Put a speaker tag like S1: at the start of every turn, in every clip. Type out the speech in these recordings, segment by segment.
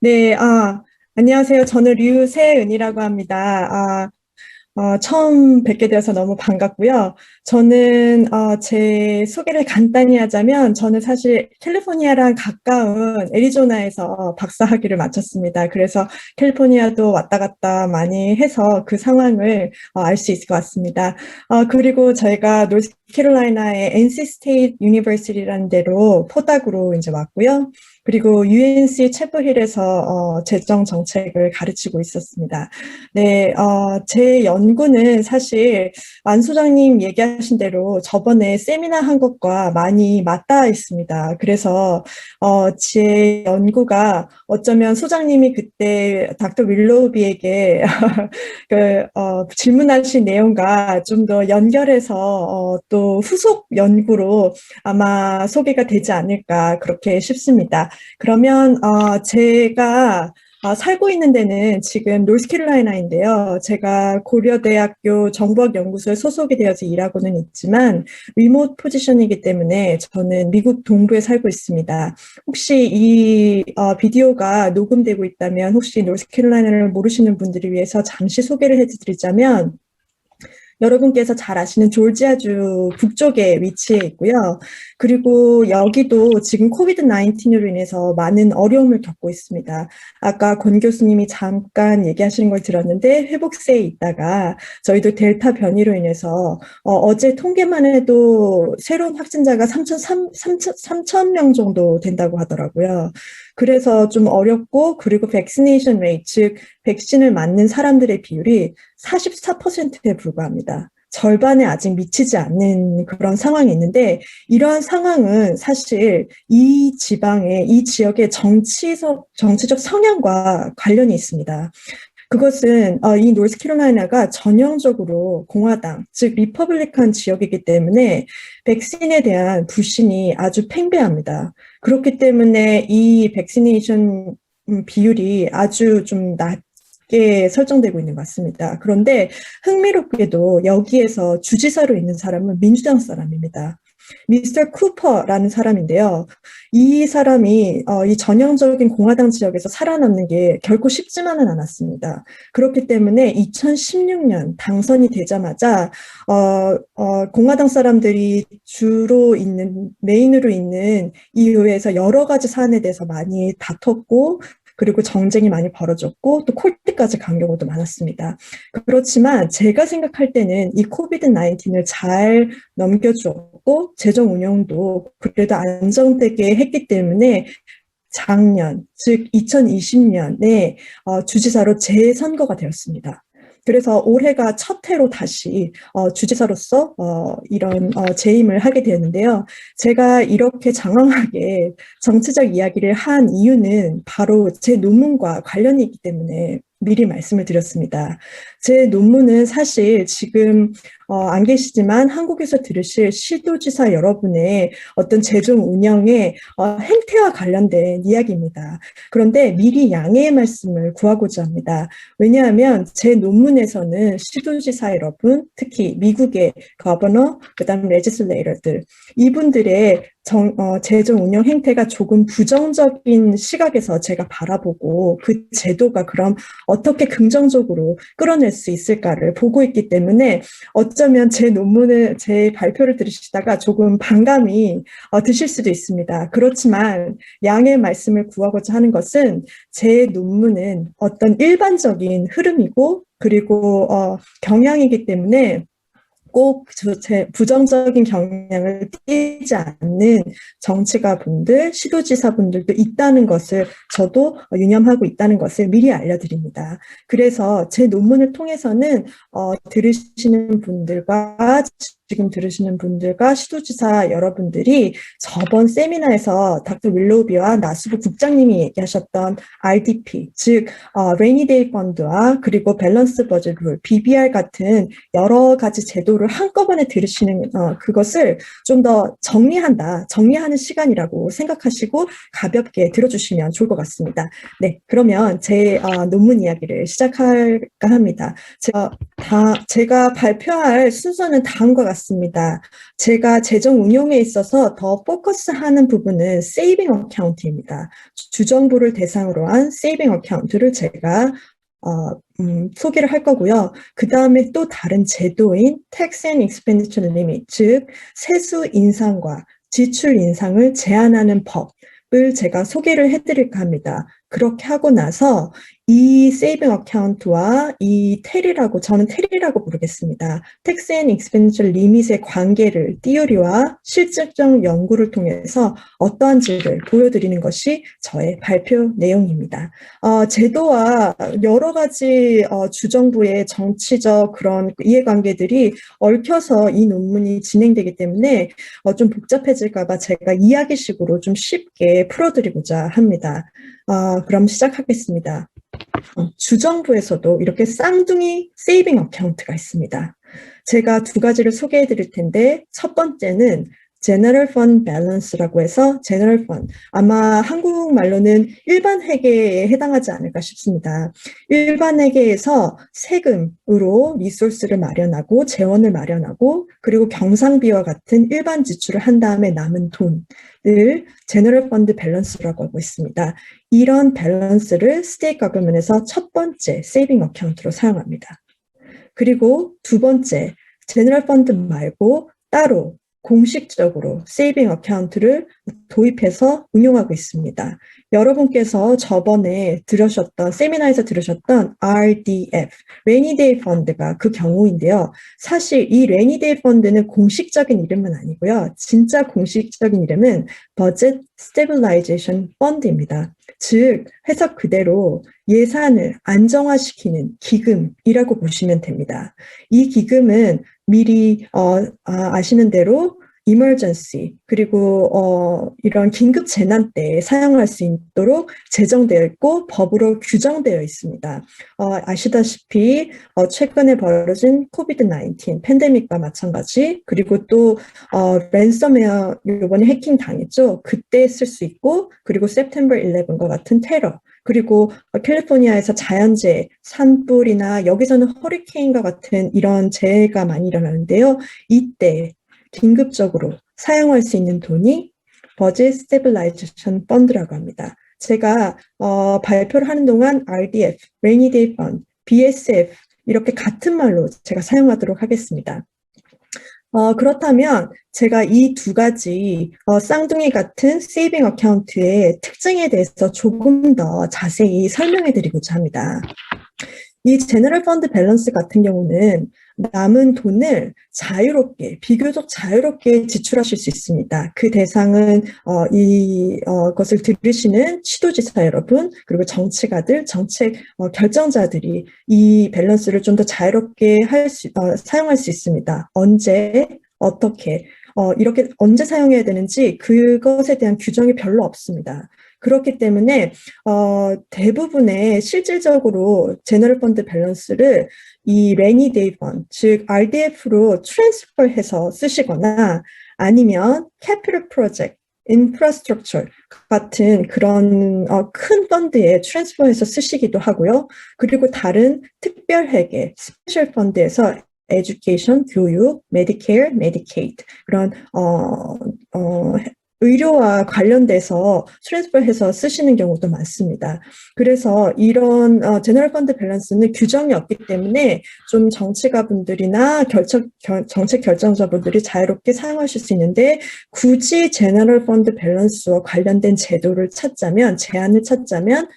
S1: 네, 안녕하세요. 저는 류세은이라고 합니다. 처음 뵙게 되어서 너무 반갑고요. 저는, 제 소개를 간단히 하자면, 저는 사실 캘리포니아랑 가까운 애리조나에서 박사학위를 마쳤습니다. 그래서 캘리포니아도 왔다 갔다 많이 해서 그 상황을 알 수 있을 것 같습니다. 그리고 저희가 노스캐롤라이나의 NC 스테이트 유니버시티라는 데로 포닥으로 이제 왔고요. 그리고 UNC 채플힐에서 재정 정책을 가르치고 있었습니다. 네, 제 연구는 사실 안 소장님 얘기하신 대로 저번에 세미나 한 것과 많이 맞닿아 있습니다. 그래서 제 연구가 어쩌면 소장님이 그때 닥터 윌로우비에게 질문하신 내용과 좀 더 연결해서 또 후속 연구로 아마 소개가 되지 않을까 그렇게 싶습니다. 그러면 제가 살고 있는 데는 지금 노스캐롤라이나인데요. 제가 고려대학교 정보학연구소에 소속이 되어서 일하고는 있지만 리모트 포지션이기 때문에 저는 미국 동부에 살고 있습니다. 혹시 이 비디오가 녹음되고 있다면 혹시 노스캐롤라이나를 모르시는 분들을 위해서 잠시 소개를 해드리자면 여러분께서 잘 아시는 조지아주 북쪽에 위치해 있고요. 그리고 여기도 지금 코비드 19으로 인해서 많은 어려움을 겪고 있습니다. 아까 권 교수님이 잠깐 얘기하시는 걸 들었는데 회복세에 있다가 저희도 델타 변이로 인해서 어제 통계만 해도 새로운 확진자가 3천 명 정도 된다고 하더라고요. 그래서 좀 어렵고 그리고 백시네이션 레이트, 즉 백신을 맞는 사람들의 비율이 44%에 불과합니다. 절반에 아직 미치지 않는 그런 상황이 있는데 이러한 상황은 사실 이 지방의 이 지역의 정치적 성향과 관련이 있습니다. 그것은 이 노스캐롤라이나가 전형적으로 공화당, 즉 리퍼블리칸 지역이기 때문에 백신에 대한 불신이 아주 팽배합니다. 그렇기 때문에 이 백시네이션 비율이 아주 좀 낮게 설정되고 있는 것 같습니다. 그런데 흥미롭게도 여기에서 주지사로 있는 사람은 민주당 사람입니다. 미스터 쿠퍼라는 사람인데요. 이 사람이 이 전형적인 공화당 지역에서 살아남는 게 결코 쉽지만은 않았습니다. 그렇기 때문에 2016년 당선이 되자마자 공화당 사람들이 주로 있는 메인으로 있는 이 의회에서 여러 가지 사안에 대해서 많이 다퉜고 그리고 정쟁이 많이 벌어졌고 또 콜트까지 간 경우도 많았습니다. 그렇지만 제가 생각할 때는 이 코비드 19을 잘 넘겨주었고 재정 운영도 그래도 안정되게 했기 때문에 작년, 즉 2020년에 주지사로 재선거가 되었습니다. 그래서 올해가 첫 해로 다시 주지사로서 이런 재임을 하게 되었는데요. 제가 이렇게 장황하게 정치적 이야기를 한 이유는 바로 제 논문과 관련이 있기 때문에 미리 말씀을 드렸습니다. 제 논문은 사실 지금 안 계시지만 한국에서 들으실 시도지사 여러분의 어떤 재정 운영의 행태와 관련된 이야기입니다. 그런데 미리 양해의 말씀을 구하고자 합니다. 왜냐하면 제 논문에서는 시도지사 여러분, 특히 미국의 거버너, 그다음 레지슬레이터들 이분들의 재정 운영 행태가 조금 부정적인 시각에서 제가 바라보고 그 제도가 그럼 어떻게 긍정적으로 끌어낼 수 있을까를 보고 있기 때문에 어쩌면 제 논문을, 제 발표를 들으시다가 조금 반감이 드실 수도 있습니다. 그렇지만 양해 말씀을 구하고자 하는 것은 제 논문은 어떤 일반적인 흐름이고 그리고 경향이기 때문에 꼭 부정적인 경향을 띠지 않는 정치가 분들, 시도지사 분들도 있다는 것을 저도 유념하고 있다는 것을 미리 알려드립니다. 그래서 제 논문을 통해서는 들으시는 분들과 지금 들으시는 분들과 시도지사 여러분들이 저번 세미나에서 닥터 윌로비와 나수부 국장님이 얘기하셨던 RDP, 즉 레이니 데이 펀드와 그리고 밸런스 버젯 룰, BBR 같은 여러 가지 제도를 한꺼번에 들으시는 그것을 좀 더 정리하는 시간이라고 생각하시고 가볍게 들어주시면 좋을 것 같습니다. 네, 그러면 제 논문 이야기를 시작할까 합니다. 제가 발표할 순서는 다음과 같습니다. 맞습니다. 제가 재정 운용에 있어서 더 포커스하는 부분은 세이빙 어카운트입니다. 주정부를 대상으로 한 세이빙 어카운트를 제가 소개를 할 거고요. 그 다음에 또 다른 제도인 Tax and Expenditure Limit, 즉 세수 인상과 지출 인상을 제한하는 법을 제가 소개를 해드릴까 합니다. 그렇게 하고 나서 이 세이빙 어카운트와 이 텔이라고, 저는 텔이라고 부르겠습니다. Tax and Expenditure Limit의 관계를 띠우리와 실질적 연구를 통해서 어떠한지를 보여드리는 것이 저의 발표 내용입니다. 제도와 여러 가지 주정부의 정치적 그런 이해관계들이 얽혀서 이 논문이 진행되기 때문에 좀 복잡해질까 봐 제가 이야기식으로 좀 쉽게 풀어드리고자 합니다. 그럼 시작하겠습니다. 주정부에서도 이렇게 쌍둥이 세이빙 어카운트가 있습니다. 제가 두 가지를 소개해 드릴 텐데 첫 번째는 General Fund Balance라고 해서 General Fund, 아마 한국말로는 일반 회계에 해당하지 않을까 싶습니다. 일반 회계에서 세금으로 리소스를 마련하고 재원을 마련하고 그리고 경상비와 같은 일반 지출을 한 다음에 남은 돈을 General Fund Balance라고 하고 있습니다. 이런 밸런스를 스테이트 거버먼트에서 첫 번째 세이빙 어카운트로 사용합니다. 그리고 두 번째, 제너럴 펀드 말고 따로 공식적으로 세이빙 어카운트를 도입해서 운용하고 있습니다. 여러분께서 저번에 들으셨던, 세미나에서 들으셨던 RDF, Rainy Day Fund가 그 경우인데요. 사실 이 Rainy Day Fund는 공식적인 이름은 아니고요. 진짜 공식적인 이름은 Budget Stabilization Fund입니다. 즉, 해석 그대로 예산을 안정화시키는 기금이라고 보시면 됩니다. 이 기금은 미리 아시는 대로 emergency 그리고 이런 긴급 재난 때 사용할 수 있도록 제정되어 있고 법으로 규정되어 있습니다. 아시다시피 최근에 벌어진 코비드-19 팬데믹과 마찬가지 그리고 또 랜섬웨어 이번에 해킹 당했죠. 그때 쓸 수 있고 그리고 September 11과 같은 테러 그리고 캘리포니아에서 자연재해, 산불이나 여기서는 허리케인과 같은 이런 재해가 많이 일어나는데요. 이때 긴급적으로 사용할 수 있는 돈이 Budget Stabilization Fund라고 합니다. 제가 발표를 하는 동안 RDF, Rainy Day Fund, BSF 이렇게 같은 말로 제가 사용하도록 하겠습니다. 그렇다면 제가 이 두 가지 쌍둥이 같은 세이빙 어카운트의 특징에 대해서 조금 더 자세히 설명해 드리고자 합니다. 이 제너럴 펀드 밸런스 같은 경우는 남은 돈을 자유롭게, 비교적 자유롭게 지출하실 수 있습니다. 그 대상은 이것을 들으시는 지도지사 여러분, 그리고 정치가들, 정책 결정자들이 이 밸런스를 좀 더 자유롭게 사용할 수 있습니다. 언제, 어떻게, 이렇게 언제 사용해야 되는지 그것에 대한 규정이 별로 없습니다. 그렇기 때문에 대부분의 실질적으로 제너럴 펀드 밸런스를 이 레이니 데이 펀드, 즉 RDF로 트랜스퍼해서 쓰시거나 아니면 캐피털 프로젝트, 인프라스트럭처 같은 그런 큰 펀드에 트랜스퍼해서 쓰시기도 하고요. 그리고 다른 특별회계, 스페셜 펀드에서 에듀케이션, 교육, 메디케어, 메디케이드 그런 의료와 관련돼서 트랜스퍼해서 쓰시는 경우도 많습니다. 그래서 이런 제너럴 펀드 밸런스는 규정이 없기 때문에 좀 정치가분들이나 정책 결정자분들이 자유롭게 사용하실 수 있는데 굳이 제너럴 펀드 밸런스와 관련된 제도를 찾자면, 제한을 찾자면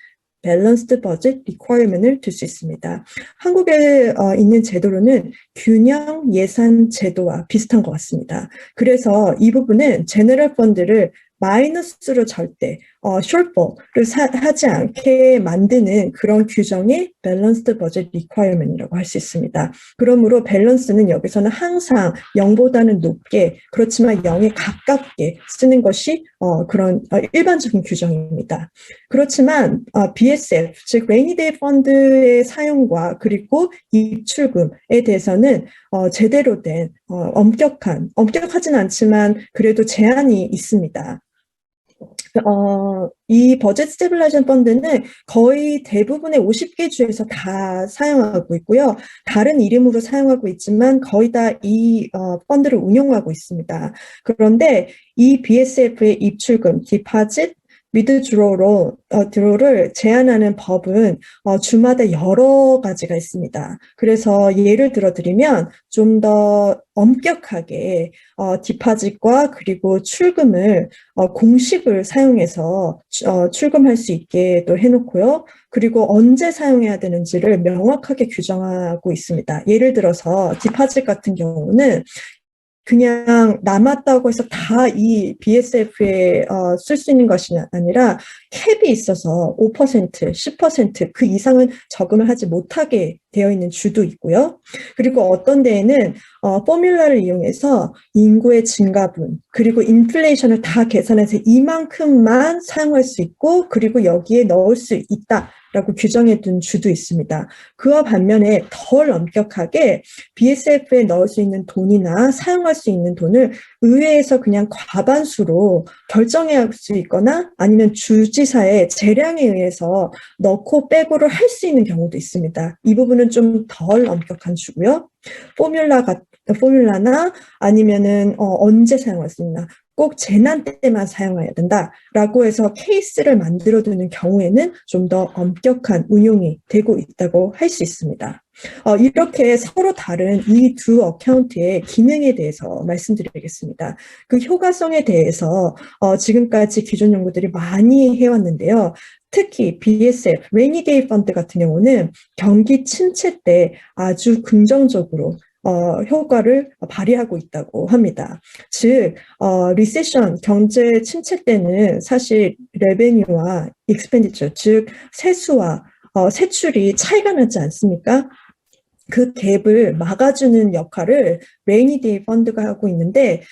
S1: 밸런스드 버짓 리ኳ어리먼트를 둘 수 있습니다. 한국에 있는 제도로는 균형 예산 제도와 비슷한 것 같습니다. 그래서 이 부분은 제너럴 펀드를 마이너스로 절대 숏볼을 하지 않게 만드는 그런 규정이 밸런스드 버짓 리ኳ어리먼트라고 할 수 있습니다. 그러므로 밸런스는 여기서는 항상 0보다는 높게 그렇지만 0에 가깝게 쓰는 것이 그런 일반적인 규정입니다. 그렇지만 BSF, 즉 레이니 데이 펀드의 사용과 그리고 입출금에 대해서는 제대로 된 엄격하진 않지만 그래도 제한이 있습니다. 이 버젯 스테빌라이제이션 펀드는 거의 대부분의 50개 주에서 다 사용하고 있고요. 다른 이름으로 사용하고 있지만 거의 다 이 펀드를 운용하고 있습니다. 그런데 이 BSF의 입출금, 디파짓, 드로를 제한하는 법은 주마다 여러 가지가 있습니다. 그래서 예를 들어 드리면 좀 더 엄격하게 디파짓과 그리고 출금을 공식을 사용해서 출금할 수 있게 또 해놓고요. 그리고 언제 사용해야 되는지를 명확하게 규정하고 있습니다. 예를 들어서 디파짓 같은 경우는 그냥 남았다고 해서 다 이 BSF에 쓸 수 있는 것이 아니라 캡이 있어서 5%, 10%그 이상은 저금을 하지 못하게 되어 있는 주도 있고요. 그리고 어떤 데에는 포뮬라를 이용해서 인구의 증가분 그리고 인플레이션을 다 계산해서 이만큼만 사용할 수 있고 그리고 여기에 넣을 수 있다. 라고 규정해 둔 주도 있습니다. 그와 반면에 덜 엄격하게 BSF에 넣을 수 있는 돈이나 사용할 수 있는 돈을 의회에서 그냥 과반수로 결정할 수 있거나 아니면 주지사의 재량에 의해서 넣고 빼고를 할 수 있는 경우도 있습니다. 이 부분은 좀 덜 엄격한 주고요. 포뮬라나 아니면은 언제 사용할 수 있나 꼭 재난 때만 사용해야 된다라고 해서 케이스를 만들어두는 경우에는 좀 더 엄격한 운용이 되고 있다고 할 수 있습니다. 이렇게 서로 다른 이 두 어카운트의 기능에 대해서 말씀드리겠습니다. 그 효과성에 대해서 지금까지 기존 연구들이 많이 해왔는데요. 특히 BSF, Rainy Day Fund 같은 경우는 경기 침체 때 아주 긍정적으로 효과를 발휘하고 있다고 합니다. 즉, 리세션, 경제 침체 때는 사실 레베뉴와 익스펜디처, 즉 세수와 세출이 차이가 나지 않습니까? 그 갭을 막아주는 역할을 레이니 데이 펀드가 하고 있는데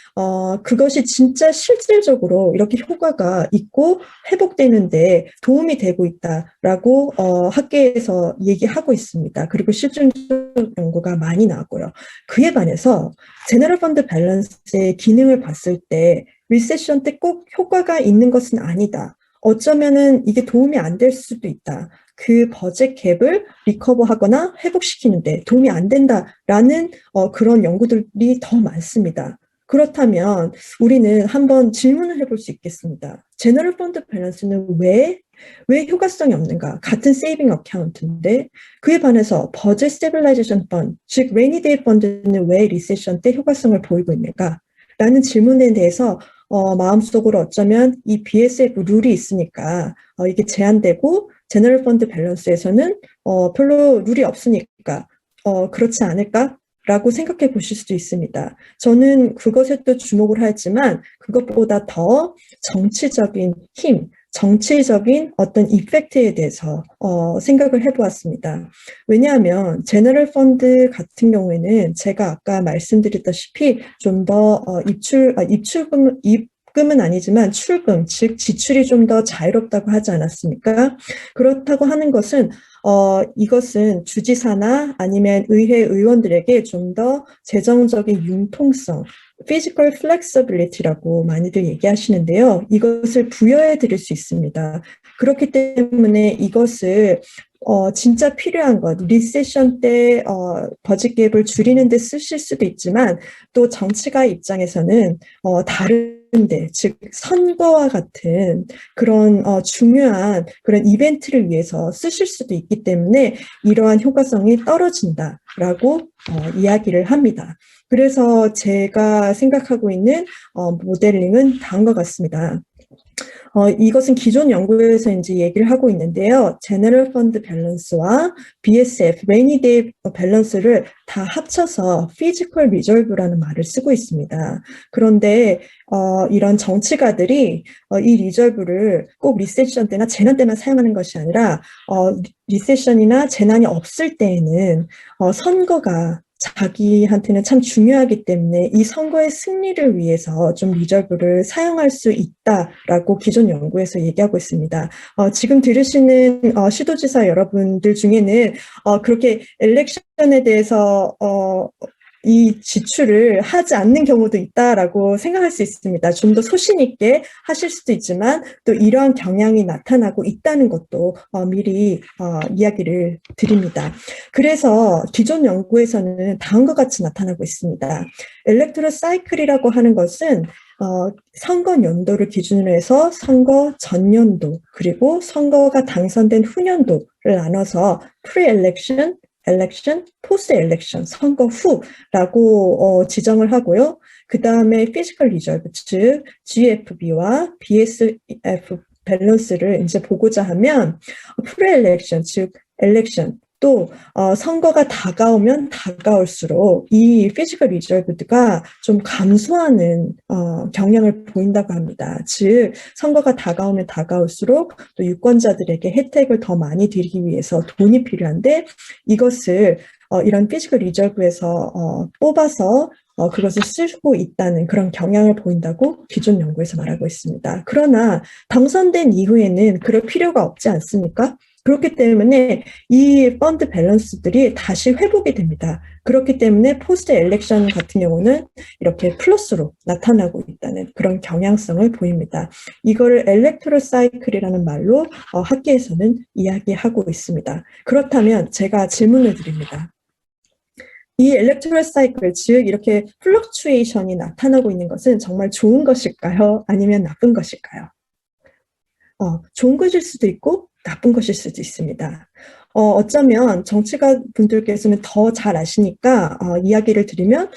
S1: 그것이 진짜 실질적으로 이렇게 효과가 있고 회복되는데 도움이 되고 있다라고 학계에서 얘기하고 있습니다. 그리고 실증적 연구가 많이 나왔고요. 그에 반해서 제너럴 펀드 밸런스의 기능을 봤을 때 리세션 때 꼭 효과가 있는 것은 아니다. 어쩌면은 이게 도움이 안 될 수도 있다. 그 버젯 갭을 리커버하거나 회복시키는데 도움이 안 된다라는 그런 연구들이 더 많습니다. 그렇다면 우리는 한번 질문을 해볼 수 있겠습니다. 제너럴 펀드 밸런스는 왜 효과성이 없는가? 같은 세이빙 어카운트인데 그에 반해서 버젯 스테빌라이제이션 펀드, 즉 레이니 데이 펀드는 왜 리세션 때 효과성을 보이고 있는가? 라는 질문에 대해서 마음속으로 어쩌면 이 BSF 룰이 있으니까 이게 제한되고 제너럴 펀드 밸런스에서는 별로 룰이 없으니까 그렇지 않을까라고 생각해 보실 수도 있습니다. 저는 그것에 또 주목을 하지만 그것보다 더 정치적인 힘, 정치적인 어떤 이펙트에 대해서 생각을 해보았습니다. 왜냐하면 제너럴 펀드 같은 경우에는 제가 아까 말씀드렸다시피 좀 더 입금은 아니지만 출금, 즉 지출이 좀 더 자유롭다고 하지 않았습니까? 그렇다고 하는 것은 이것은 주지사나 아니면 의회 의원들에게 좀 더 재정적인 융통성, physical flexibility라고 많이들 얘기하시는데요. 이것을 부여해 드릴 수 있습니다. 그렇기 때문에 이것을 진짜 필요한 것, 리세션 때 버짓 갭을 줄이는 데 쓰실 수도 있지만 또 정치가 입장에서는 다른데, 즉 선거와 같은 그런 중요한 그런 이벤트를 위해서 쓰실 수도 있기 때문에 이러한 효과성이 떨어진다라고 이야기를 합니다. 그래서 제가 생각하고 있는 모델링은 다음과 같습니다. 이것은 기존 연구에서 이제 얘기를 하고 있는데요. 제너럴 펀드 밸런스와 BSF, 레이니 데이 밸런스를 다 합쳐서 피지컬 리저브라는 말을 쓰고 있습니다. 그런데 이런 정치가들이 이 리저브를 꼭 리세션 때나 재난 때만 사용하는 것이 아니라 리세션이나 재난이 없을 때에는 선거가 자기한테는 참 중요하기 때문에 이 선거의 승리를 위해서 좀 리저브를 사용할 수 있다라고 기존 연구에서 얘기하고 있습니다. 지금 들으시는 시도지사 여러분들 중에는 그렇게 엘렉션에 대해서 이 지출을 하지 않는 경우도 있다라고 생각할 수 있습니다. 좀 더 소신 있게 하실 수도 있지만 또 이러한 경향이 나타나고 있다는 것도 미리 이야기를 드립니다. 그래서 기존 연구에서는 다음과 같이 나타나고 있습니다. 엘렉트로 사이클이라고 하는 것은 선거 연도를 기준으로 해서 선거 전년도 그리고 선거가 당선된 후년도를 나눠서 프리-엘렉션, 엘렉션, 포스트 엘렉션, 선거 후라고 지정을 하고요. 그 다음에 피지컬 리저브, 즉 GFB와 BSF 밸런스를 이제 보고자 하면 프리-엘렉션, 즉 엘렉션, 또 선거가 다가오면 다가올수록 이 피지컬 리저브드가 좀 감소하는 경향을 보인다고 합니다. 즉 선거가 다가오면 다가올수록 또 유권자들에게 혜택을 더 많이 드리기 위해서 돈이 필요한데 이것을 이런 피지컬 리저브에서 뽑아서 그것을 쓰고 있다는 그런 경향을 보인다고 기존 연구에서 말하고 있습니다. 그러나 당선된 이후에는 그럴 필요가 없지 않습니까? 그렇기 때문에 이 펀드 밸런스들이 다시 회복이 됩니다. 그렇기 때문에 포스트 엘렉션 같은 경우는 이렇게 플러스로 나타나고 있다는 그런 경향성을 보입니다. 이거를 엘렉토럴 사이클이라는 말로 학계에서는 이야기하고 있습니다. 그렇다면 제가 질문을 드립니다. 이 엘렉토럴 사이클, 즉 이렇게 플럭추에이션이 나타나고 있는 것은 정말 좋은 것일까요? 아니면 나쁜 것일까요? 좋은 것일 수도 있고 나쁜 것일 수도 있습니다. 어쩌면 정치가 분들께서는 더 잘 아시니까 이야기를 드리면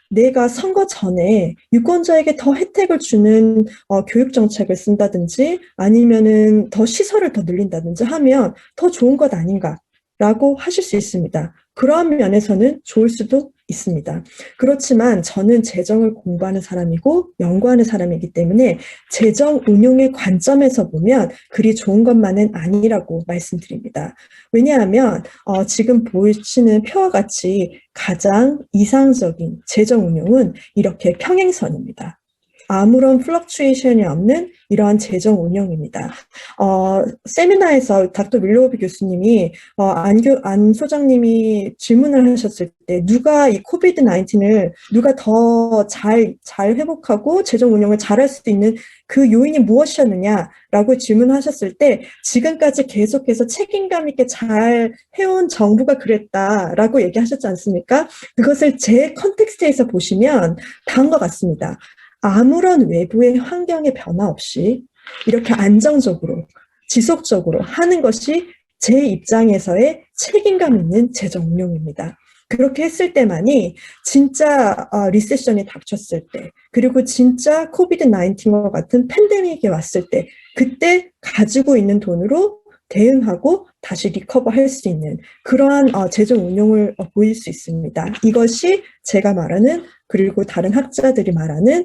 S1: 내가 선거 전에 유권자에게 더 혜택을 주는 교육 정책을 쓴다든지 아니면은 더 시설을 더 늘린다든지 하면 더 좋은 것 아닌가라고 하실 수 있습니다. 그러한 면에서는 좋을 수도 있습니다. 그렇지만 저는 재정을 공부하는 사람이고 연구하는 사람이기 때문에 재정 운용의 관점에서 보면 그리 좋은 것만은 아니라고 말씀드립니다. 왜냐하면 지금 보시는 표와 같이 가장 이상적인 재정 운용은 이렇게 평행선입니다. 아무런 플럭추에이션이 없는 이러한 재정 운영입니다. 세미나에서 닥터 밀로비 교수님이 안 소장님이 질문을 하셨을 때 누가 이 코비드 19을 누가 더 잘 회복하고 재정 운영을 잘할 수 있는 그 요인이 무엇이었느냐라고 질문하셨을 때 지금까지 계속해서 책임감 있게 잘 해온 정부가 그랬다라고 얘기하셨지 않습니까? 그것을 제 컨텍스트에서 보시면 다음과 같습니다. 아무런 외부의 환경의 변화 없이 이렇게 안정적으로 지속적으로 하는 것이 제 입장에서의 책임감 있는 재정 운용입니다. 그렇게 했을 때만이 진짜 리세션이 닥쳤을 때 그리고 진짜 코비드 19과 같은 팬데믹이 왔을 때 그때 가지고 있는 돈으로 대응하고 다시 리커버할 수 있는 그러한 재정 운용을 보일 수 있습니다. 이것이 제가 말하는 그리고 다른 학자들이 말하는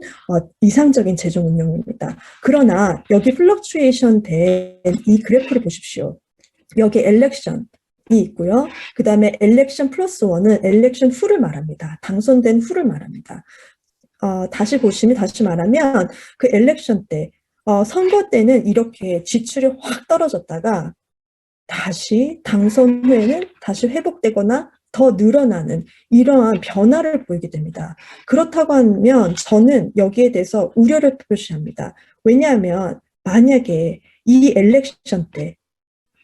S1: 이상적인 재정 운용입니다. 그러나 여기 플럭추에이션 된 이 그래프를 보십시오. 여기 엘렉션이 있고요. 그 다음에 엘렉션 플러스 1은 엘렉션 후를 말합니다. 당선된 후를 말합니다. 다시 보시면 다시 말하면 그 엘렉션 때 선거 때는 이렇게 지출이 확 떨어졌다가 다시 당선 후에는 다시 회복되거나 더 늘어나는 이러한 변화를 보이게 됩니다. 그렇다고 하면 저는 여기에 대해서 우려를 표시합니다. 왜냐하면 만약에 이 엘렉션 때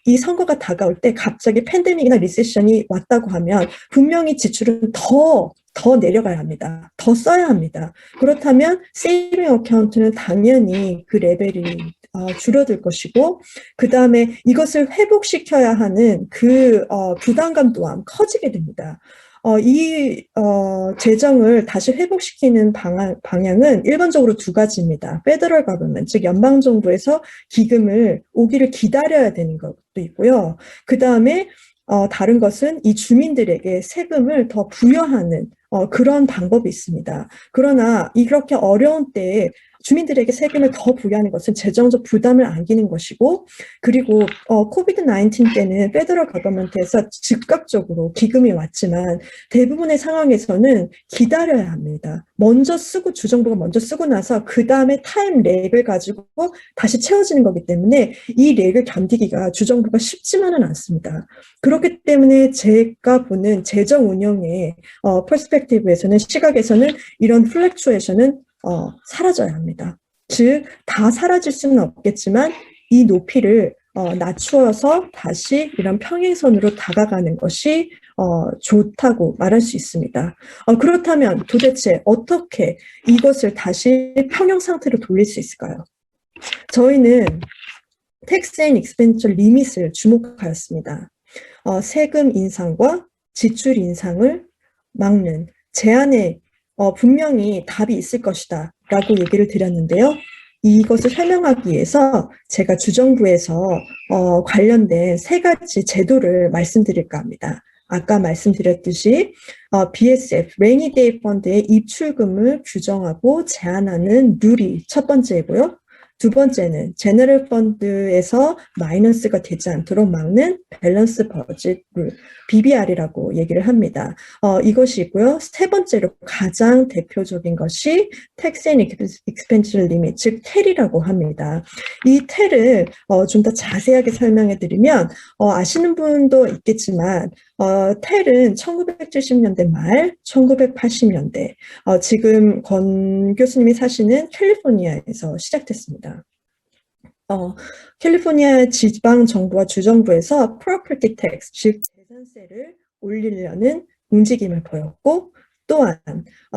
S1: 이 선거가 다가올 때 갑자기 팬데믹이나 리세션이 왔다고 하면 분명히 지출은 더 내려가야 합니다. 더 써야 합니다. 그렇다면 세이빙 어카운트는 당연히 그 레벨이 줄어들 것이고 그 다음에 이것을 회복시켜야 하는 그 부담감 또한 커지게 됩니다. 이 재정을 다시 회복시키는 방향은 일반적으로 두 가지입니다. 페더럴 거버먼트, 즉 연방정부에서 기금을 오기를 기다려야 되는 것도 있고요. 그 다음에 다른 것은 이 주민들에게 세금을 더 부여하는 그런 방법이 있습니다. 그러나 이렇게 어려운 때에 주민들에게 세금을 더 부여하는 것은 재정적 부담을 안기는 것이고, 그리고 코비드 19 때는 페더럴 거버먼트에서 즉각적으로 기금이 왔지만 대부분의 상황에서는 기다려야 합니다. 먼저 쓰고 주정부가 먼저 쓰고 나서 그 다음에 타임 렉을 가지고 다시 채워지는 거기 때문에 이 렉을 견디기가 주정부가 쉽지만은 않습니다. 그렇기 때문에 제가 보는 재정 운영의 퍼스펙티브에서는, 시각에서는 이런 플렉추에이션은 사라져야 합니다. 즉, 다 사라질 수는 없겠지만 이 높이를 낮추어서 다시 이런 평행선으로 다가가는 것이 좋다고 말할 수 있습니다. 그렇다면 도대체 어떻게 이것을 다시 평형 상태로 돌릴 수 있을까요? 저희는 텍스 앤 익스펜디처 리밋을 주목하였습니다. 세금 인상과 지출 인상을 막는 제한에 분명히 답이 있을 것이다 라고 얘기를 드렸는데요. 이것을 설명하기 위해서 제가 주정부에서 관련된 3가지 제도를 말씀드릴까 합니다. 아까 말씀드렸듯이 BSF, Rainy Day 펀드의 입출금을 규정하고 제한하는 룰이 첫 번째이고요. 두 번째는 제너럴 펀드에서 마이너스가 되지 않도록 막는 밸런스 버짓 룰, BBR이라고 얘기를 합니다. 이것이 있고요. 세 번째로 가장 대표적인 것이 Tax and Expenditure Limit, 즉 텔이라고 합니다. 이 텔을 좀 더 자세하게 설명해 드리면 아시는 분도 있겠지만 텔은 1970년대 말, 1980년대 지금 권 교수님이 사시는 캘리포니아에서 시작됐습니다. 캘리포니아 지방 정부와 주정부에서 property tax, 즉 재산세를 올리려는 움직임을 보였고, 또한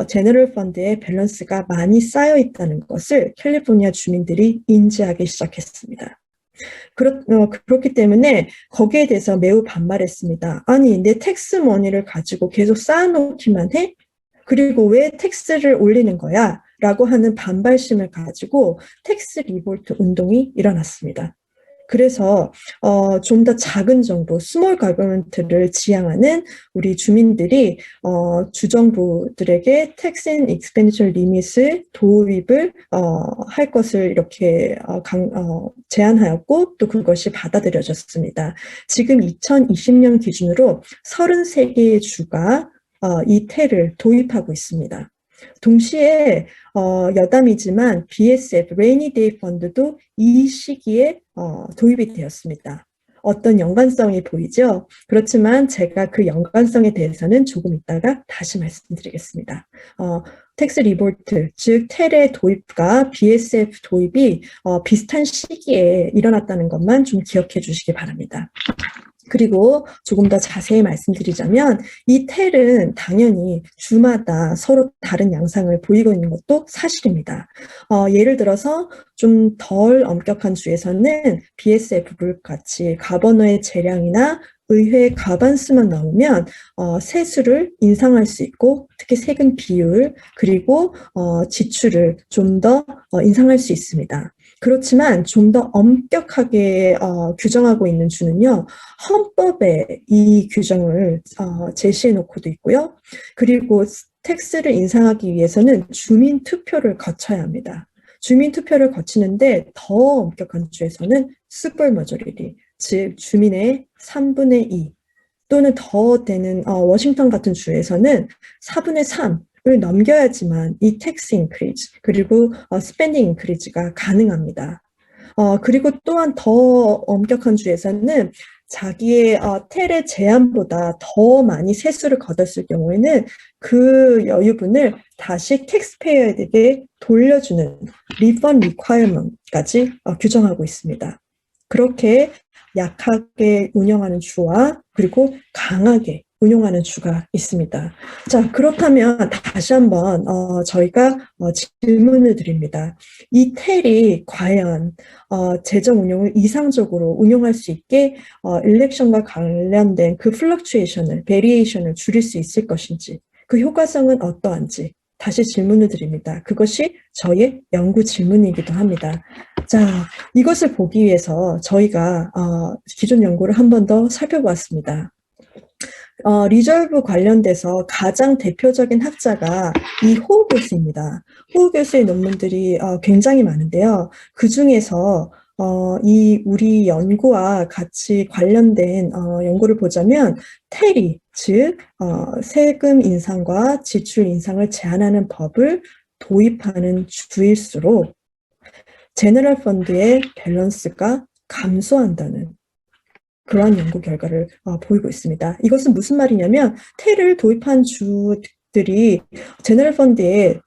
S1: 제너럴 펀드의 밸런스가 많이 쌓여 있다는 것을 캘리포니아 주민들이 인지하기 시작했습니다. 그렇기 때문에 거기에 대해서 매우 반발했습니다. 아니, 내 텍스 머니를 가지고 계속 쌓아놓기만 해? 그리고 왜 텍스를 올리는 거야? 라고 하는 반발심을 가지고 텍스 리볼트 운동이 일어났습니다. 그래서 좀 더 작은 정부, 스몰 거버먼트를 지향하는 우리 주민들이 주정부들에게 텍스 앤 익스펜디처 리밋을 도입을 할 것을 이렇게 제안하였고, 또 그것이 받아들여졌습니다. 지금 2020년 기준으로 33개의 주가 이 텔을 도입하고 있습니다. 동시에 여담이지만 BSF, Rainy Day 펀드도 이 시기에 도입이 되었습니다. 어떤 연관성이 보이죠? 그렇지만 제가 그 연관성에 대해서는 조금 이따가 다시 말씀드리겠습니다. 텍스 리볼트, 즉 텔의 도입과 BSF 도입이 비슷한 시기에 일어났다는 것만 좀 기억해 주시기 바랍니다. 그리고 조금 더 자세히 말씀드리자면 이 텔은 당연히 주마다 서로 다른 양상을 보이고 있는 것도 사실입니다. 예를 들어서 좀 덜 엄격한 주에서는 BSF 룰 같이 가버너의 재량이나 의회 과반수만 나오면 세수를 인상할 수 있고, 특히 세금 비율 그리고 지출을 좀 더 인상할 수 있습니다. 그렇지만 좀 더 엄격하게 규정하고 있는 주는요, 헌법에 이 규정을 제시해 놓고도 있고요. 그리고 텍스를 인상하기 위해서는 주민 투표를 거쳐야 합니다. 주민 투표를 거치는데 더 엄격한 주에서는 슈퍼 머저리티, 즉 주민의 3분의 2 또는 더 되는 워싱턴 같은 주에서는 4분의 3을 넘겨야지만 이 텍스 인크리즈 그리고 스펜딩 인크리즈가 가능합니다. 그리고 또한 더 엄격한 주에서는 자기의 텔의 제한보다 더 많이 세수를 거뒀을 경우에는 그 여유분을 다시 텍스페이어에게 돌려주는 리펀 리ኳ이어먼트까지 규정하고 있습니다. 그렇게 약하게 운영하는 주와 그리고 강하게 운용하는 주가 있습니다. 자, 그렇다면 다시 한번 저희가 질문을 드립니다. 이 텔이 과연 재정 운용을 이상적으로 운용할 수 있게 일렉션과 관련된 그 플럭추에이션을, 베리에이션을 줄일 수 있을 것인지, 그 효과성은 어떠한지 다시 질문을 드립니다. 그것이 저의 연구 질문이기도 합니다. 자, 이것을 보기 위해서 저희가 기존 연구를 한 번 더 살펴보았습니다. 리졸브 관련돼서 가장 대표적인 학자가 이호 교수입니다. 호 교수의 논문들이 굉장히 많은데요. 그 중에서 이 우리 연구와 같이 관련된 연구를 보자면 테리, 즉 세금 인상과 지출 인상을 제한하는 법을 도입하는 주일수록 제너럴 펀드의 밸런스가 감소한다는 그러한 연구 결과를 보이고 있습니다. 이것은 무슨 말이냐면 테리를 도입한 주들이 제너럴 펀드에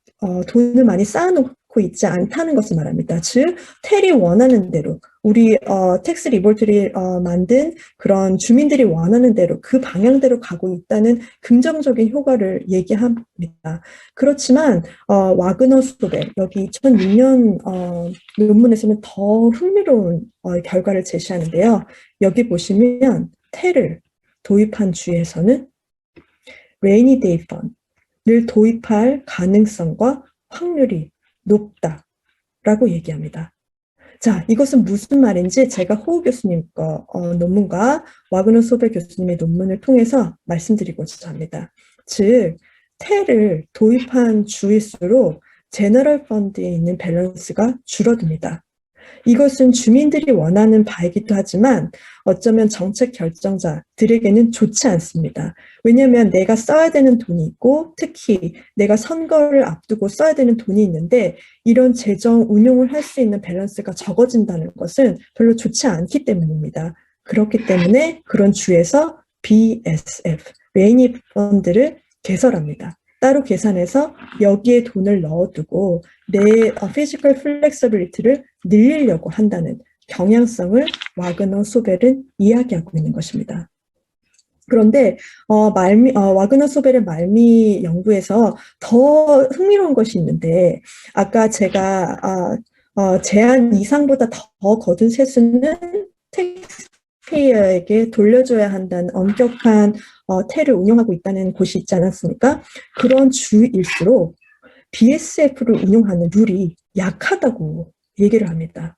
S1: 돈을 많이 쌓아놓고 있지 않다는 것을 말합니다. 즉 테리 원하는 대로 우리 텍스 리볼트를 만든 그런 주민들이 원하는 대로 그 방향대로 가고 있다는 긍정적인 효과를 얘기합니다. 그렇지만 와그너 소벨 여기 2006년 논문에서는 더 흥미로운 결과를 제시하는데요. 여기 보시면 테를 도입한 주에서는 레이니 데이 펀드를 도입할 가능성과 확률이 높다라고 얘기합니다. 자, 이것은 무슨 말인지 제가 호우 교수님 거 논문과 와그너 소벨 교수님의 논문을 통해서 말씀드리고자 합니다. 즉, 테를 도입한 주일수록 제너럴 펀드에 있는 밸런스가 줄어듭니다. 이것은 주민들이 원하는 바이기도 하지만 어쩌면 정책 결정자들에게는 좋지 않습니다. 왜냐하면 내가 써야 되는 돈이 있고 특히 내가 선거를 앞두고 써야 되는 돈이 있는데 이런 재정 운용을 할 수 있는 밸런스가 적어진다는 것은 별로 좋지 않기 때문입니다. 그렇기 때문에 그런 주에서 BSF, 레이니 펀드를 개설합니다. 따로 계산해서 여기에 돈을 넣어두고 내 피지컬 플렉서빌리티를 늘리려고 한다는 경향성을 와그너 소벨은 이야기하고 있는 것입니다. 그런데 와그너 소벨의 말미 연구에서 더 흥미로운 것이 있는데 아까 제가 제한 이상보다 더 거둔 세수는 텍스페이어에게 돌려줘야 한다는 엄격한 테를 운영하고 있다는 곳이 있지 않았습니까? 그런 주일수록 BSF를 운용하는 룰이 약하다고 얘기를 합니다.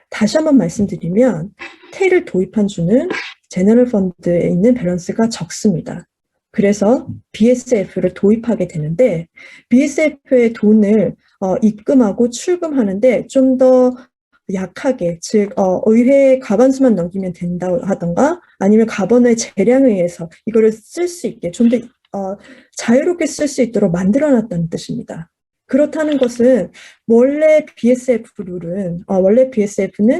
S1: 다시 한번 말씀드리면 테를 도입한 주는 제너럴 펀드에 있는 밸런스가 적습니다. 그래서 BSF를 도입하게 되는데 BSF의 돈을 입금하고 출금하는데 좀 더 약하게, 즉 의회 과반수만 넘기면 된다 하던가 아니면 가번의 재량에 의해서 이거를 쓸 수 있게 좀 더 자유롭게 쓸 수 있도록 만들어놨다는 뜻입니다. 그렇다는 것은 원래 BSF는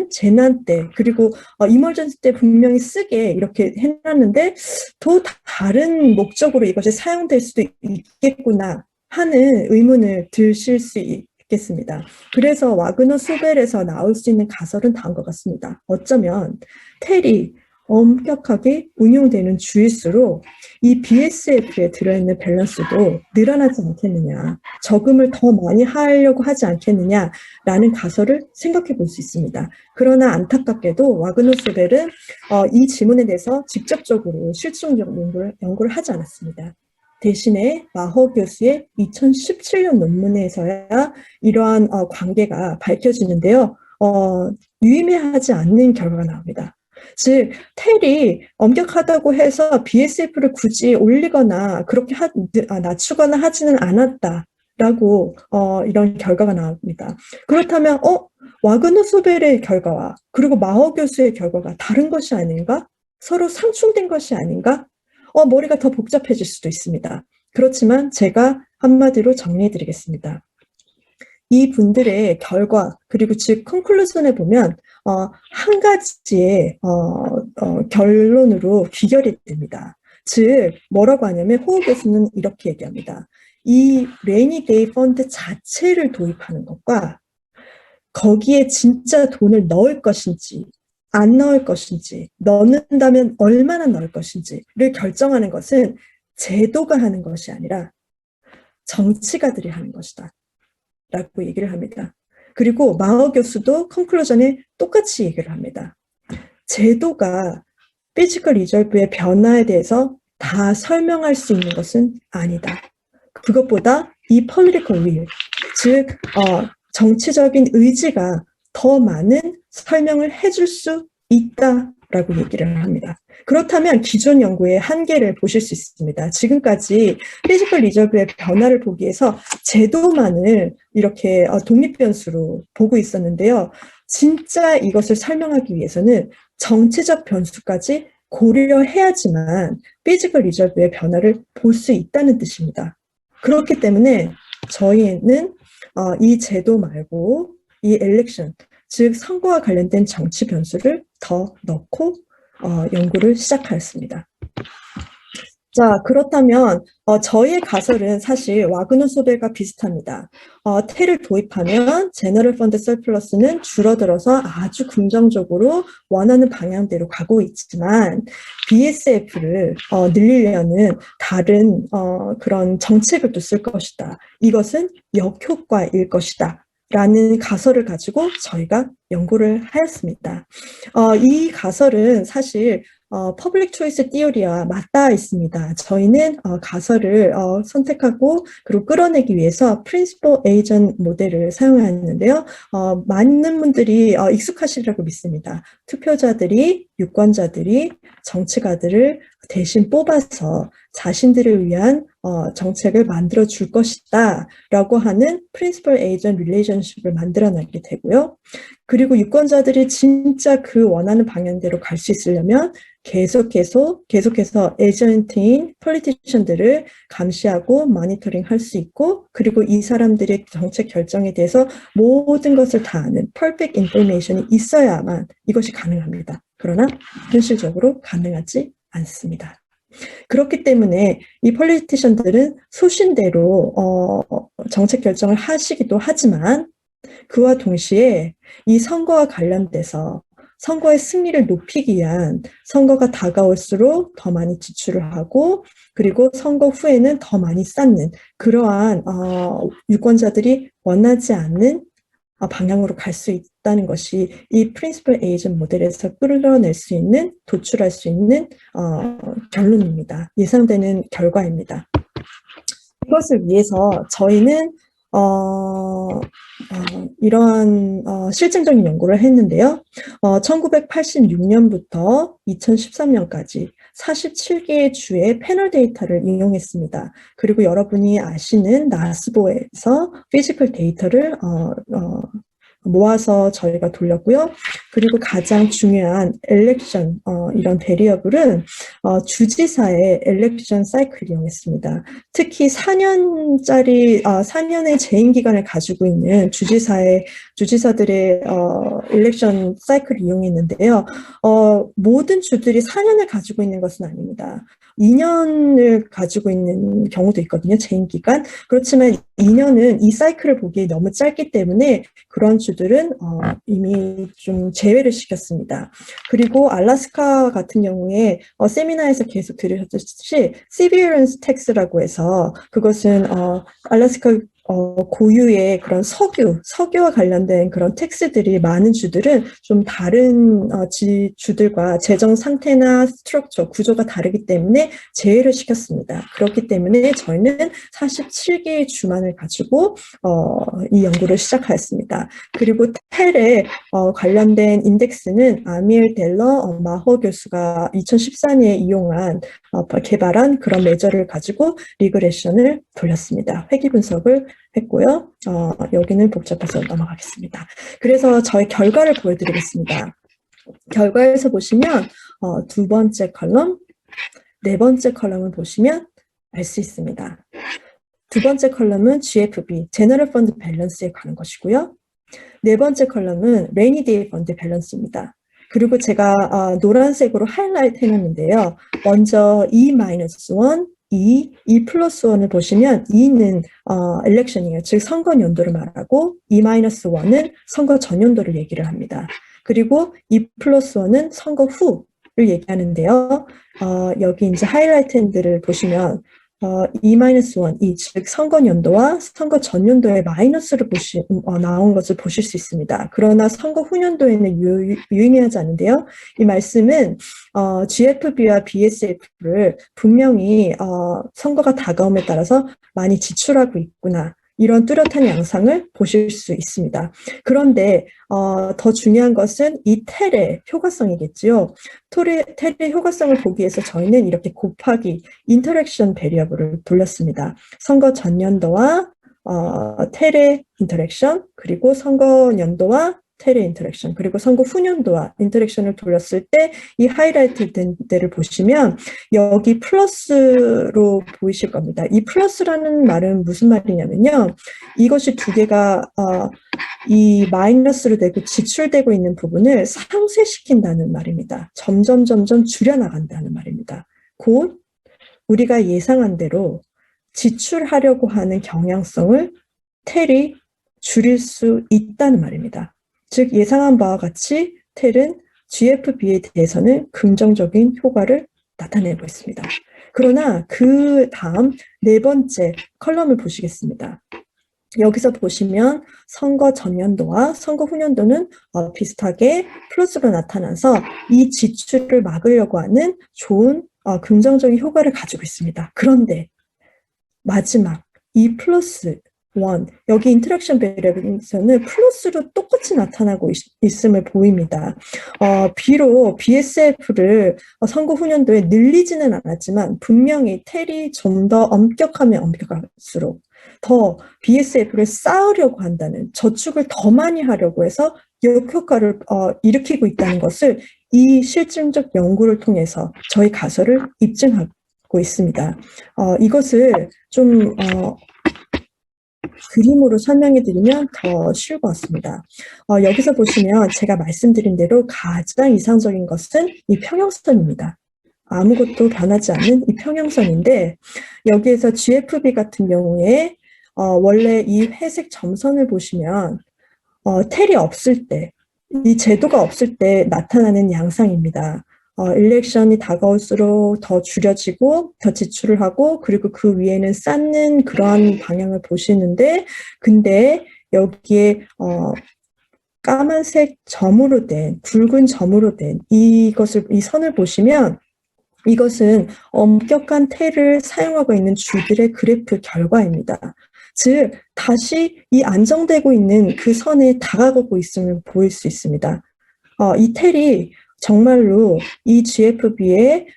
S1: 재난 때 그리고 이머전시 때 분명히 쓰게 이렇게 해놨는데 또 다른 목적으로 이것이 사용될 수도 있겠구나 하는 의문을 드실 수 있겠습니다. 그래서 와그너 소벨에서 나올 수 있는 가설은 다음과 같습니다. 어쩌면 텔이 엄격하게 운용되는 주일수록 이 BSF에 들어있는 밸런스도 늘어나지 않겠느냐, 저금을 더 많이 하려고 하지 않겠느냐라는 가설을 생각해 볼 수 있습니다. 그러나 안타깝게도 와그너 소벨은 이 지문에 대해서 직접적으로 실증적 연구를 하지 않았습니다. 대신에 마허 교수의 2017년 논문에서야 이러한 관계가 밝혀지는데요. 유의미하지 않는 결과가 나옵니다. 즉 텔이 엄격하다고 해서 BSF를 굳이 올리거나 그렇게 낮추거나 하지는 않았다라고 이런 결과가 나옵니다. 그렇다면 와그너 소벨의 결과와 그리고 마허 교수의 결과가 다른 것이 아닌가? 서로 상충된 것이 아닌가? 머리가 더 복잡해질 수도 있습니다. 그렇지만 제가 한마디로 정리해드리겠습니다. 이 분들의 결과 그리고 즉 컨클루전에 보면 한 가지의 결론으로 귀결이 됩니다. 즉 뭐라고 하냐면 호우 교수는 이렇게 얘기합니다. 이 레이니 데이 펀드 자체를 도입하는 것과 거기에 진짜 돈을 넣을 것인지 안 넣을 것인지 넣는다면 얼마나 넣을 것인지를 결정하는 것은 제도가 하는 것이 아니라 정치가들이 하는 것이다 라고 얘기를 합니다. 그리고 마허 교수도 컨클루전에 똑같이 얘기를 합니다. 제도가 피지컬 리저브의 변화에 대해서 다 설명할 수 있는 것은 아니다. 그것보다 이 political will, 즉 정치적인 의지가 더 많은 설명을 해줄 수 있다라고 얘기를 합니다. 그렇다면 기존 연구의 한계를 보실 수 있습니다. 지금까지 피지컬 리저브의 변화를 보기 위해서 제도만을 이렇게 독립 변수로 보고 있었는데요. 진짜 이것을 설명하기 위해서는 정치적 변수까지 고려해야지만 피지컬 리저브의 변화를 볼 수 있다는 뜻입니다. 그렇기 때문에 저희는 이 제도 말고 이 엘렉션, 즉 선거와 관련된 정치 변수를 더 넣고 연구를 시작하였습니다. 자, 그렇다면 저희의 가설은 사실 와그너 소벨과 비슷합니다. 텔을 도입하면 제너럴 펀드 서플러스는 줄어들어서 아주 긍정적으로 원하는 방향대로 가고 있지만 BSF를 늘리려는 다른 그런 정책을 또 쓸 것이다. 이것은 역효과일 것이다. 라는 가설을 가지고 저희가 연구를 하였습니다. 이 가설은 사실 퍼블릭 초이스 티어리와 맞닿아 있습니다. 저희는 가설을 선택하고 그리고 끌어내기 위해서 프린시플 에이전트 모델을 사용하였는데요. 많은 분들이 익숙하시리라고 믿습니다. 투표자들이, 유권자들이 정치가들을 대신 뽑아서 자신들을 위한 정책을 만들어 줄 것이다 라고 하는 프린시플 에이전트 릴레이션십을 만들어내게 되고요. 그리고 유권자들이 진짜 그 원하는 방향대로 갈 수 있으려면 계속해서 에이전트인 폴리티션들을 감시하고 모니터링 할 수 있고 그리고 이 사람들의 정책 결정에 대해서 모든 것을 다 아는 퍼펙트 인포메이션이 있어야만 이것이 가능합니다. 그러나 현실적으로 가능하지 않습니다. 그렇기 때문에 이 폴리티션들은 소신대로 정책 결정을 하시기도 하지만 그와 동시에 이 선거와 관련돼서 선거의 승리를 높이기 위한 선거가 다가올수록 더 많이 지출을 하고 그리고 선거 후에는 더 많이 쌓는 그러한 유권자들이 원하지 않는 방향으로 갈 수 있다는 것이 이 프린시플 에이전트 모델에서 끌어낼 수 있는 도출할 수 있는 결론입니다. 예상되는 결과입니다. 이것을 위해서 저희는 이러한 실증적인 연구를 했는데요. 1986년부터 2013년까지 47개의 주의 패널 데이터를 이용했습니다. 그리고 여러분이 아시는 나스보에서 피지컬 데이터를 모아서 저희가 돌렸고요. 그리고 가장 중요한 엘렉션 이런 베리어블은 주지사의 엘렉션 사이클을 이용했습니다. 특히 4년의 재임 기간을 가지고 있는 주지사들의 엘렉션 사이클을 이용했는데요. 모든 주들이 4년을 가지고 있는 것은 아닙니다. 2년을 가지고 있는 경우도 있거든요. 재임 기간. 그렇지만 2년은 이 사이클을 보기에 너무 짧기 때문에 그런 주들은 이미 좀 제외를 시켰습니다. 그리고 알래스카 같은 경우에 세미나에서 계속 들으셨듯이 severance tax라고 해서 그것은 알래스카 고유의 그런 석유와 관련된 그런 텍스들이 많은 주들은 좀 다른 주들과 재정 상태나 스트럭처, 구조가 다르기 때문에 제외를 시켰습니다. 그렇기 때문에 저희는 47개의 주만을 가지고 이 연구를 시작하였습니다. 그리고 텔에 관련된 인덱스는 아미엘 델러 마허 교수가 2014년에 개발한 그런 메저를 가지고 리그레션을 돌렸습니다. 회귀 분석을 했고요. 여기는 복잡해서 넘어가겠습니다. 그래서 저희 결과를 보여드리겠습니다. 결과에서 보시면 두 번째 컬럼, 네 번째 컬럼을 보시면 알 수 있습니다. 두 번째 컬럼은 GFB, 제너럴 펀드 밸런스에 관한 것이고요. 네 번째 컬럼은 레이니 데이 펀드 밸런스입니다. 그리고 제가 노란색으로 하이라이트 해놨는데요. 먼저 E-1, 2 플러스 1을 보시면 2는 엘렉션이에요. 즉 선거 연도를 말하고 E-1은 선거 전연도를 얘기를 합니다. 그리고 2 플러스 1은 선거 후를 얘기하는데요. 여기 이제 하이라이트 핸들을 보시면 E-1, 즉 선거 연도와 선거 전연도의 마이너스를 나온 것을 보실 수 있습니다. 그러나 선거 후 연도에는 유의미하지 않은데요. 이 말씀은 GFB와 BSF를 분명히 선거가 다가옴에 따라서 많이 지출하고 있구나. 이런 뚜렷한 양상을 보실 수 있습니다. 그런데 더 중요한 것은 이 텔의 효과성이겠지요. 텔의 효과성을 보기 위해서 저희는 이렇게 곱하기 인터랙션 베리어블을 돌렸습니다. 선거 전년도와 텔의 인터랙션, 그리고 선거 년도와 텔의 인터랙션, 그리고 선거 후년도와 인터랙션을 돌렸을 때 이 하이라이트 된 데를 보시면 여기 플러스로 보이실 겁니다. 이 플러스라는 말은 무슨 말이냐면요. 이것이 두 개가 이 마이너스로 되고 지출되고 있는 부분을 상쇄시킨다는 말입니다. 점점 줄여나간다는 말입니다. 곧 우리가 예상한 대로 지출하려고 하는 경향성을 텔이 줄일 수 있다는 말입니다. 즉 예상한 바와 같이 텔은 GFB에 대해서는 긍정적인 효과를 나타내고 있습니다. 그러나 그 다음 네 번째 컬럼을 보시겠습니다. 여기서 보시면 선거 전년도와 선거 후년도는 비슷하게 플러스로 나타나서 이 지출을 막으려고 하는 좋은 긍정적인 효과를 가지고 있습니다. 그런데 마지막 이 플러스 1, 여기 인터랙션 베리어블에서는 플러스로 똑같이 나타나고 있음을 보입니다. 비록 BSF를 선거 후년도에 늘리지는 않았지만 분명히 텔이 좀 더 엄격하면 엄격할수록 더 BSF를 쌓으려고 한다는, 저축을 더 많이 하려고 해서 역효과를 일으키고 있다는 것을 이 실증적 연구를 통해서 저희 가설을 입증하고 있습니다. 이것을 좀 그림으로 설명해 드리면 더 쉬울 것 같습니다. 여기서 보시면 제가 말씀드린 대로 가장 이상적인 것은 이 평형선입니다. 아무것도 변하지 않는 이 평형선인데 여기에서 GFB 같은 경우에 원래 이 회색 점선을 보시면 텔이 없을 때, 이 제도가 없을 때 나타나는 양상입니다. 일렉션이 다가올수록 더 줄여지고 더 지출을 하고 그리고 그 위에는 쌓는 그러한 방향을 보시는데 근데 여기에 까만색 점으로 된 굵은 점으로 된 이 선을 보시면 이것은 엄격한 텔을 사용하고 있는 주들의 그래프 결과입니다. 즉 다시 이 안정되고 있는 그 선에 다가가고 있음을 보일 수 있습니다. 이 텔이 정말로 이 GFB의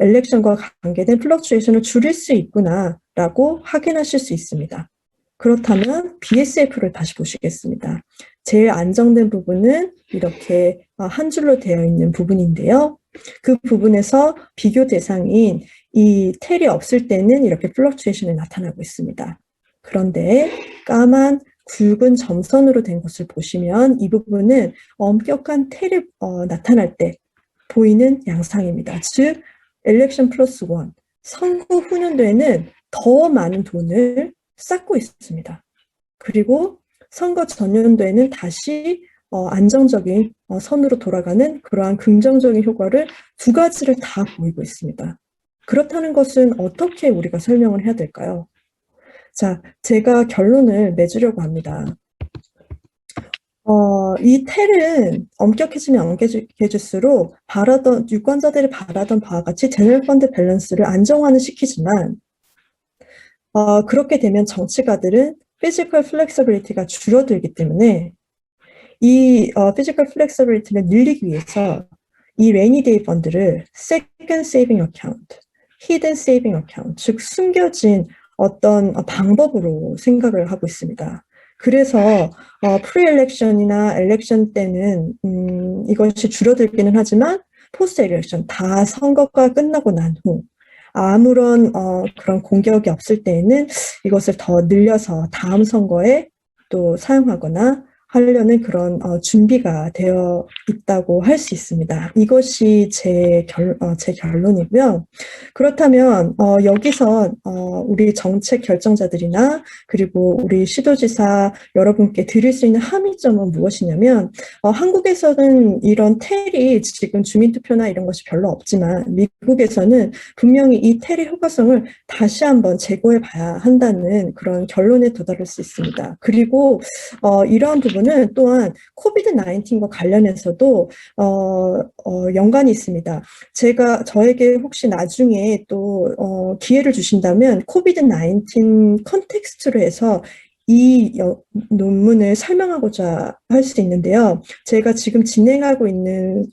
S1: 엘렉션과 관계된 플럭추에이션을 줄일 수 있구나라고 확인하실 수 있습니다. 그렇다면 BSF를 다시 보시겠습니다. 제일 안정된 부분은 이렇게 한 줄로 되어 있는 부분인데요. 그 부분에서 비교 대상인 이 텔이 없을 때는 이렇게 플럭추에이션이 나타나고 있습니다. 그런데 까만 굵은 점선으로 된 것을 보시면 이 부분은 엄격한 텔이 나타날 때 보이는 양상입니다. 즉 엘렉션 플러스 1, 선거 후년도에는 더 많은 돈을 쌓고 있습니다. 그리고 선거 전년도에는 다시 안정적인 선으로 돌아가는 그러한 긍정적인 효과를 두 가지를 다 보이고 있습니다. 그렇다는 것은 어떻게 우리가 설명을 해야 될까요? 자, 제가 결론을 맺으려고 합니다. 이 텔은 엄격해지면 엄격해질수록 유권자들이 바라던 바와 같이 제너럴 펀드 밸런스를 안정화는 시키지만 그렇게 되면 정치가들은 피지컬 플렉서빌리티가 줄어들기 때문에 이 피지컬 플렉서빌리티를 늘리기 위해서 이 레이니 데이 펀드를 세컨드 세이빙 어카운트, 히든 세이빙 어카운트, 즉 숨겨진 어떤 방법으로 생각을 하고 있습니다. 그래서 프리엘렉션이나 엘렉션 때는 이것이 줄어들기는 하지만 포스트 엘렉션, 다 선거가 끝나고 난 후 아무런 그런 공격이 없을 때에는 이것을 더 늘려서 다음 선거에 또 사용하거나 하려는 그런 준비가 되어 있다고 할 수 있습니다. 이것이 제 결론이고요. 그렇다면 여기서 우리 정책 결정자들이나 그리고 우리 시도지사 여러분께 드릴 수 있는 함의점은 무엇이냐면 한국에서는 이런 텔이 지금 주민투표나 이런 것이 별로 없지만 미국에서는 분명히 이 텔의 효과성을 다시 한번 재고해 봐야 한다는 그런 결론에 도달할 수 있습니다. 그리고 이러한 부분은 또한 코비드 19과 관련해서도 연관이 있습니다. 저에게 혹시 나중에 또 기회를 주신다면 코비드 19 컨텍스트로 해서 논문을 설명하고자 할 수 있는데요. 제가 지금 진행하고 있는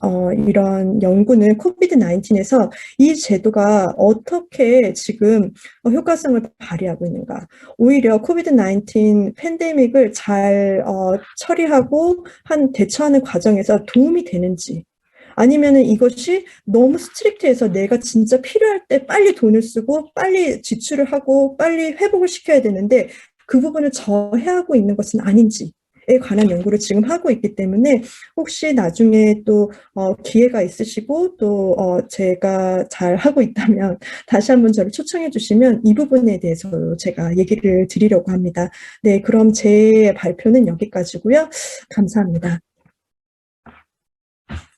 S1: 이런 연구는 코비드-19에서 이 제도가 어떻게 지금 효과성을 발휘하고 있는가. 오히려 코비드-19 팬데믹을 잘 처리하고 대처하는 과정에서 도움이 되는지 아니면은 이것이 너무 스트릭트해서 내가 진짜 필요할 때 빨리 돈을 쓰고 빨리 지출을 하고 빨리 회복을 시켜야 되는데 그 부분을 저해하고 있는 것은 아닌지에 관한 연구를 지금 하고 있기 때문에 혹시 나중에 또 기회가 있으시고 또 제가 잘 하고 있다면 다시 한번 저를 초청해 주시면 이 부분에 대해서 제가 얘기를 드리려고 합니다. 네, 그럼 제 발표는 여기까지고요. 감사합니다.